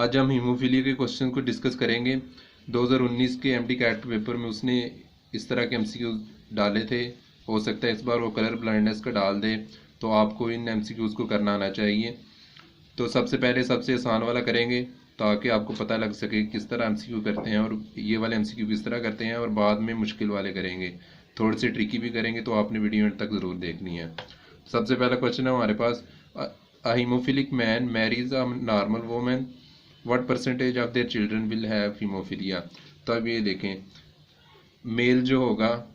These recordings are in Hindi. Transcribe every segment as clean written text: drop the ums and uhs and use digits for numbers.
आज हम हीमोफीलिया के क्वेश्चन को डिस्कस करेंगे। 2019 के एमडी कैट पेपर में उसने इस तरह के एमसीक्यूज डाले थे। हो सकता है इस बार वो कलर ब्लाइंडनेस का डाल दे, तो आपको इन एमसीक्यूज को करना आना चाहिए। तो सबसे पहले सबसे आसान वाला करेंगे ताकि आपको पता लग सके किस तरह एमसीक्यू करते हैं और ये वाले एमसीक्यू किस तरह करते हैं, और बाद में मुश्किल वाले करेंगे, थोड़े से ट्रिकी भी करेंगे। तो आपने वीडियो एंड तक ज़रूर देखनी है। सबसे पहला क्वेश्चन है हमारे पास, a haemophilic man marries a normal women, what percentage of their children will have haemophilia. तो अब ये देखें, मेल जो होगा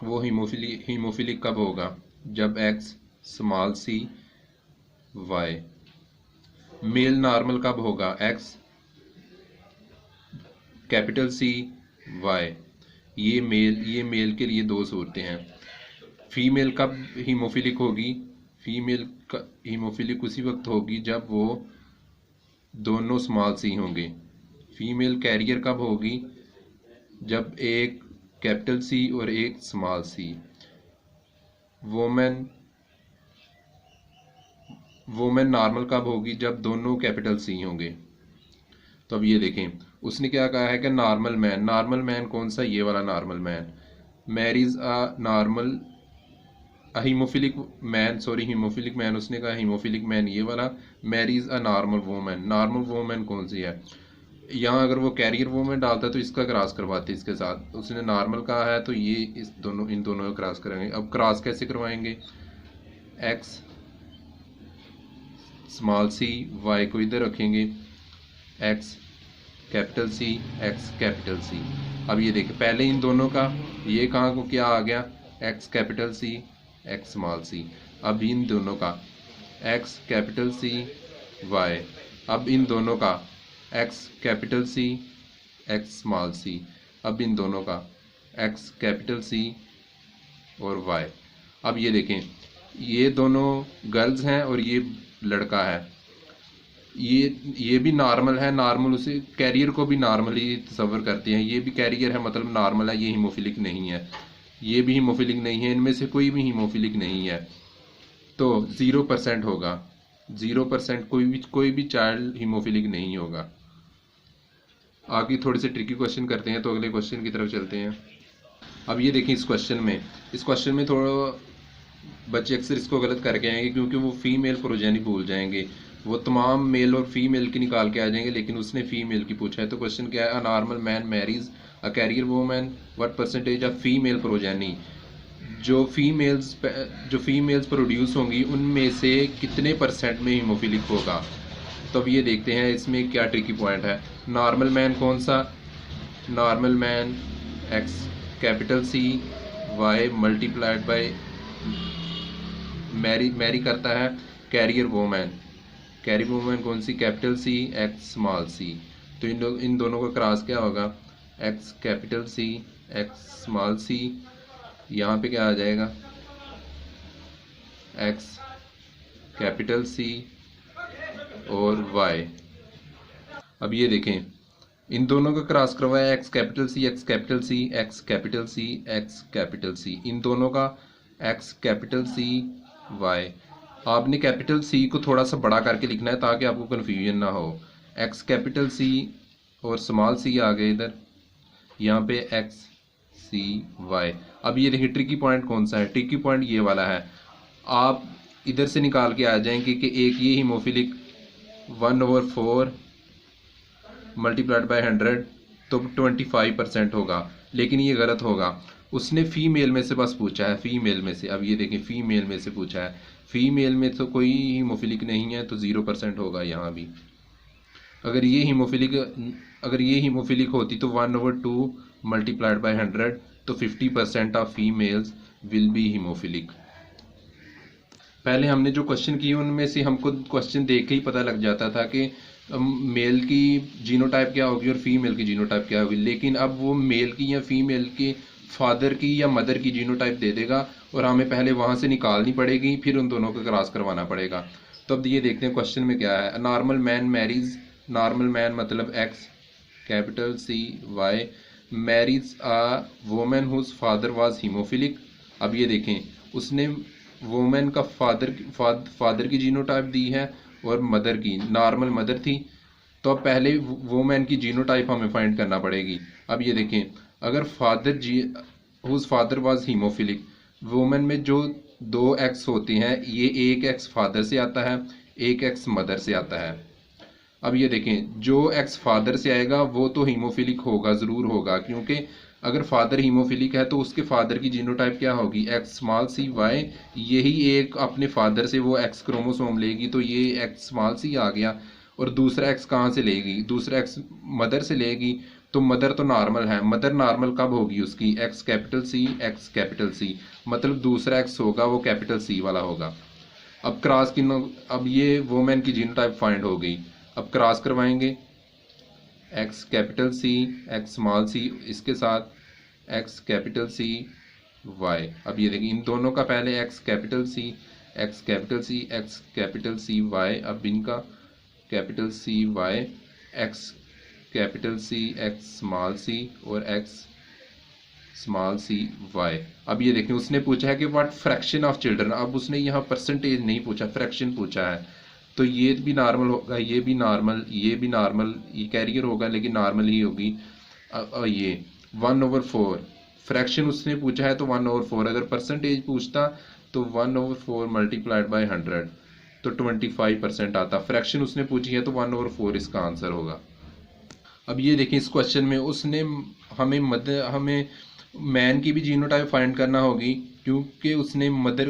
वो हीमोफिलिक कब होगा, जब x small C Y. Mail normal कब होगा, एक्स कैपिटल सी वाई। ये मेल के लिए दो सूरतें हैं। फीमेल कब हीमोफिलिक होगी, फीमेल हीमोफिलिक उसी वक्त होगी जब वो दोनों स्मॉल सी होंगे। फीमेल कैरियर कब होगी, जब एक कैपिटल सी और एक स्मॉल सी। वोमेन नॉर्मल कब होगी, जब दोनों कैपिटल सी होंगे। तो अब ये देखें, उसने क्या कहा है कि नॉर्मल मैन कौन सा, ये वाला normal man marries haemophilic man, उसने कहा हीमोफिलिक मैन ये वाला, मैरीज अ नॉर्मल वोमेन कौन सी है। यहाँ अगर वो कैरियर वोमेन डालता तो इसका क्रॉस करवाते इसके साथ, उसने नॉर्मल कहा है तो ये इन दोनों का क्रॉस करेंगे। अब क्रॉस कैसे करवाएंगे, एक्स स्मॉल सी वाई को इधर रखेंगे, X capital C X capital C. अब ये देखिए, पहले इन दोनों का ये कहाँ को क्या आ गया, X capital C X small C. अब इन दोनों का एक्स कैपिटल सी वाई। अब इन दोनों का X capital C X small C. अब इन दोनों का एक्स कैपिटल सी और वाई। अब ये देखें, ये दोनों गर्ल्स हैं और ये लड़का है। ये भी नॉर्मल है, नॉर्मल उसे कैरियर को भी नॉर्मल ही तस्वर करते हैं। ये भी कैरियर है, मतलब नॉर्मल है, ये हीमोफिलिक नहीं है। ये भी हीमोफिलिक नहीं है, इनमें से कोई भी हीमोफिलिक नहीं है। तो 0% होगा, 0%। कोई भी चाइल्ड हीमोफिलिक नहीं होगा। आगे थोड़े से ट्रिकी क्वेश्चन करते हैं, तो अगले क्वेश्चन की तरफ चलते हैं। अब ये देखिए, इस क्वेश्चन में थोड़ा बच्चे अक्सर इसको गलत करके आएंगे, क्योंकि वो फीमेल प्रोजेनी भूल जाएंगे। वो तमाम मेल और फीमेल की निकाल के आ जाएंगे, लेकिन उसने फीमेल की पूछा है। तो क्वेश्चन क्या है, a normal man marries a carrier woman, what percentage of female progeny. जो फीमेल्स प्रोड्यूस होंगी उनमें से कितने परसेंट में हीमोफिलिक होगा। तो अब ये देखते हैं इसमें क्या ट्रिकी पॉइंट है। नॉर्मल मैन कौन सा, normal man X capital C Y multiplied by marry करता है कैरियर वोमैन कौन सी, capital C X small C. तो इन दोनों का क्रॉस क्या होगा, X capital C X small C. यहाँ पे क्या आ जाएगा, एक्स कैपिटल सी और वाई। अब ये देखें, इन दोनों का क्रॉस करवाया, X capital C X capital C X capital C X capital C. इन दोनों का एक्स कैपिटल सी वाई। आपने कैपिटल सी को थोड़ा सा बड़ा करके लिखना है ताकि आपको कन्फ्यूजन ना हो। एक्स कैपिटल सी और स्मॉल सी आ गए इधर, यहाँ पे एक्स सी वाई। अब ये देखिए, ट्रिकी पॉइंट कौन सा है, ट्रिकी पॉइंट ये वाला है। आप इधर से निकाल के आ जाएंगे कि एक ये हीमोफिलिक 1/4 मल्टीप्लाइड बाय 100 तो 25% होगा, लेकिन ये गलत होगा। उसने फीमेल में से बस पूछा है, फीमेल में से। अब ये देखें, फीमेल में से पूछा है, फीमेल में तो कोई हीमोफिलिक नहीं है, तो 0% होगा यहाँ भी। अगर ये हीमोफिलिक होती तो 1/2 मल्टीप्लाइड बाय 100 तो 50% of females will be haemophilic. पहले हमने जो क्वेश्चन किए उनमें से हमको क्वेश्चन देख के ही पता लग जाता था कि मेल की जीनोटाइप क्या होगी और फीमेल की जीनोटाइप क्या होगी, लेकिन अब वो मेल की या फीमेल की फादर की या मदर की जीनोटाइप दे देगा और हमें पहले वहाँ से निकालनी पड़ेगी, फिर उन दोनों को क्रॉस करवाना पड़ेगा। तो अब ये देखते हैं क्वेश्चन में क्या है। Normal man marries, normal man मतलब X capital C Y marries a women whose father was haemophilic. अब ये देखें, उसने वोमेन का फादर की जीनोटाइप दी है और मदर की नॉर्मल मदर थी, तो अब पहले वोमैन की जीनोटाइप हमें फाइंड करना पड़ेगी। अब ये देखें, अगर whose father was haemophilic, woman में जो दो एक्स होते हैं, ये एक एक्स फादर से आता है, एक एक्स मदर से आता है। अब ये देखें, जो एक्स फादर से आएगा वो तो हीमोफिलिक होगा, ज़रूर होगा, क्योंकि अगर फादर हीमोफिलिक है तो उसके फादर की जीनोटाइप क्या होगी, एक्स स्मॉल सी वाई। यही एक अपने फादर से वो एक्स क्रोमोसोम लेगी, तो ये एक्स स्मॉल सी आ गया। और दूसरा एक्स कहाँ से लेगी, दूसरा एक्स मदर से लेगी, तो मदर तो नॉर्मल है, मदर नॉर्मल कब होगी उसकी, X capital C, X capital C, मतलब दूसरा एक्स होगा वो कैपिटल सी वाला होगा। अब क्रॉस की अब ये वोमेन की जीनोटाइप फाइंड हो गई। अब क्रॉस करवाएंगे, X capital C, X small C, इसके साथ एक्स कैपिटल सी वाई। अब ये देखिए, इन दोनों का पहले X capital C, X capital C, X capital C Y. अब इनका capital C Y, X capital C, X small C और एक्स स्मॉल सी वाई। अब ये देखें, उसने पूछा है कि व्हाट फ्रैक्शन ऑफ चिल्ड्रन। अब उसने यहाँ परसेंटेज नहीं पूछा, फ्रैक्शन पूछा है, तो ये भी नॉर्मल होगा, ये भी नॉर्मल, ये भी नॉर्मल, ये कैरियर होगा लेकिन नॉर्मल ही होगी। ये 1/4 फ्रैक्शन उसने पूछा है तो 1/4, अगर परसेंटेज पूछता तो 1/4 मल्टीप्लाइड बाई 100 तो 25% आता। फ्रैक्शन उसने पूछी है तो 1/4 इसका आंसर होगा। अब ये देखें, इस क्वेश्चन में उसने हमें मैन की भी जीनोटाइप फाइंड करना होगी, क्योंकि उसने मदर।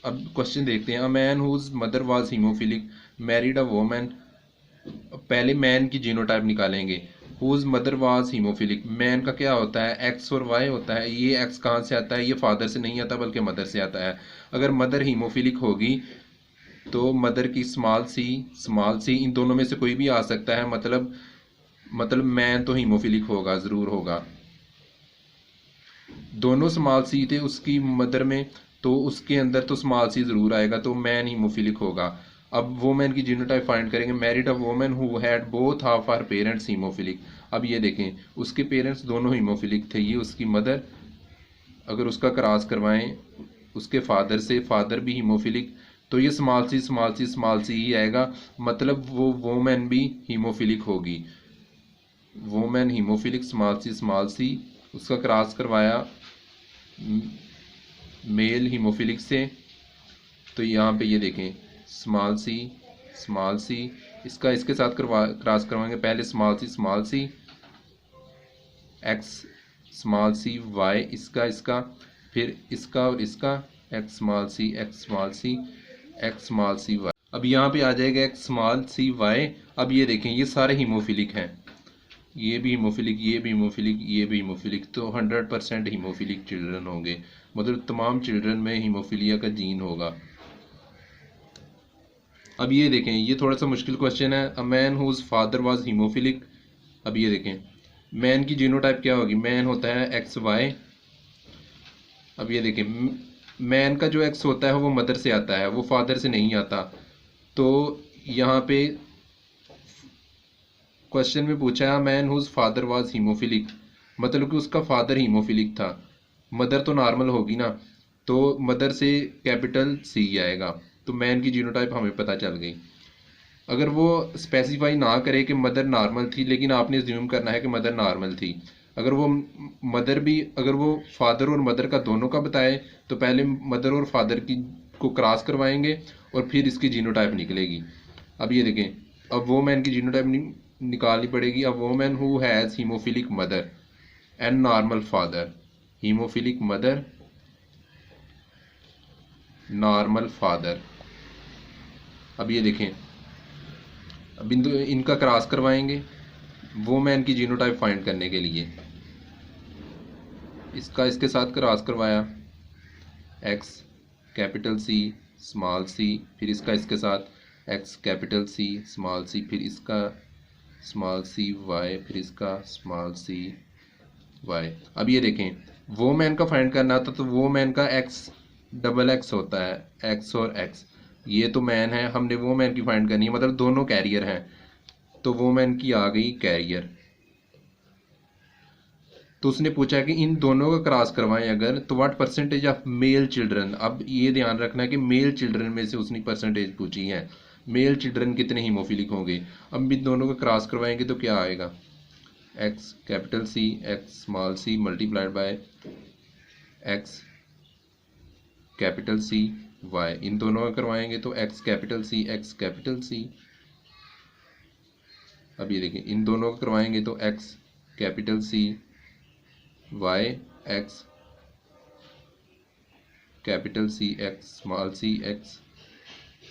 अब क्वेश्चन देखते हैं, a man whose mother was haemophilic married a woman. पहले मैन की जीनोटाइप निकालेंगे, whose mother was haemophilic. Man का क्या होता है, एक्स और वाई होता है। ये एक्स कहाँ से आता है, ये फादर से नहीं आता बल्कि मदर से आता है। अगर मदर हीमोफिलिक होगी तो मदर की स्मॉल सी, इन दोनों में से कोई भी आ सकता है, मतलब मैन तो हीमोफिलिक होगा, ज़रूर होगा। दोनों स्मॉल सी थे उसकी मदर में, तो उसके अंदर तो स्मॉल सी ज़रूर आएगा, तो मैन हीमोफिलिक होगा। अब वोमेन की जीनोटाइप फाइंड करेंगे, married a women who had both of her parents haemophilic. अब ये देखें, उसके पेरेंट्स दोनों हीमोफिलिक थे, ये उसकी मदर। अगर उसका क्रॉस करवाएं उसके फादर से, फादर भी हीमोफिलिक, तो ये स्मॉल सी ही आएगा, मतलब वो वोमेन भी हीमोफिलिक होगी। वोमेन हीमोफिलिक, स्मॉल सी, उसका क्रॉस करवाया मेल हीमोफिलिक से, तो यहाँ पे ये देखें, स्मॉल सी, इसका इसके साथ क्रॉस करवाएंगे, पहले small C X small C Y, इसका फिर इसका और इसका एक्स स्मॉल सी एक्स स्मॉल सी वाई। अब यहाँ पे आ जाएगा एक्स स्मॉल सी वाई। अब ये देखें, ये सारे हीमोफिलिक हैं, ये भी हीमोफिलिक, ये भी हीमोफिलिक, ये भी हीमोफिलिक, तो 100% हीमोफिलिक चिल्ड्रन होंगे, मतलब तमाम चिल्ड्रन में हीमोफिलिया का जीन होगा। अब ये देखें, ये थोड़ा सा मुश्किल क्वेश्चन है, a man whose father was haemophilic. अब ये देखें, मैन की जीनोटाइप क्या होगी, मैन होता है एक्स वाई। अब ये देखें, मैन का जो एक्स होता है वो मदर से आता है, वो फादर से नहीं आता। तो यहाँ पे क्वेश्चन में पूछा है man whose father was haemophilic, मतलब कि उसका फादर हीमोफिलिक था, मदर तो नॉर्मल होगी ना, तो मदर से कैपिटल सी आएगा, तो मैन की जीनोटाइप हमें पता चल गई। अगर वो स्पेसिफाई ना करे कि मदर नॉर्मल थी, लेकिन आपने ज्यूम करना है कि मदर नॉर्मल थी, अगर वो फादर और मदर का दोनों का बताए, तो पहले मदर और फादर की को क्रॉस करवाएंगे और फिर इसकी जीनोटाइप निकलेगी। अब ये देखें, अब वो मैन की जीनोटाइप निकालनी पड़ेगी। अब women who has haemophilic mother and normal father, haemophilic mother normal father. अब ये देखें, अब इनका क्रॉस करवाएंगे वोमेन की जीनोटाइप फाइंड करने के लिए। इसका इसके साथ क्रॉस करवाया, X capital C small C, फिर इसका इसके साथ x capital C small C, फिर इसका स्मॉल सी वाई, फिर इसका स्मॉल सी वाई। अब ये देखें, वो मैन का फाइंड करना था, तो वो मैन का एक्स डबल एक्स होता है, एक्स और एक्स, ये तो मैन है, हमने वो मैन की फाइंड करनी है, मतलब दोनों कैरियर हैं, तो वो मैन की आ गई कैरियर। तो उसने पूछा कि इन दोनों का क्रॉस करवाएं अगर, तो what percentage of male children. अब ये ध्यान रखना है कि मेल चिल्ड्रन में से उसने परसेंटेज पूछी है, मेल चिल्ड्रन कितने हीमोफिलिक होंगे। अब इन दोनों को क्रॉस करवाएंगे तो क्या आएगा, X capital C X small C multiplied by X capital C Y. इन दोनों का करवाएंगे तो X capital C X capital C. अब ये देखिए इन दोनों का करवाएंगे तो X capital C Y X capital C X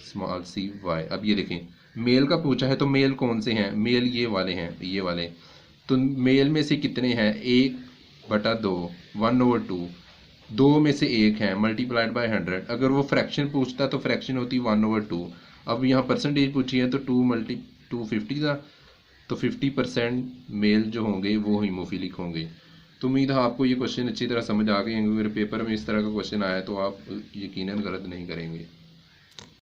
small C Y. अब ये देखें मेल का पूछा है तो मेल कौन से हैं, मेल ये वाले हैं, ये वाले। तो मेल में से कितने हैं, 1/2 1/2, 2 में से 1 है मल्टीप्लाइड बाय 100। अगर वो फ्रैक्शन पूछता तो फ्रैक्शन होती 1/2। अब यहाँ परसेंटेज पूछी है तो 250 था, तो 50% मेल जो होंगे वो हीमोफिलिक होंगे। तो उम्मीद है आपको ये क्वेश्चन अच्छी तरह समझ आ गए होंगे। मेरे पेपर में इस तरह का क्वेश्चन आया तो आप यकीनन गलत नहीं करेंगे।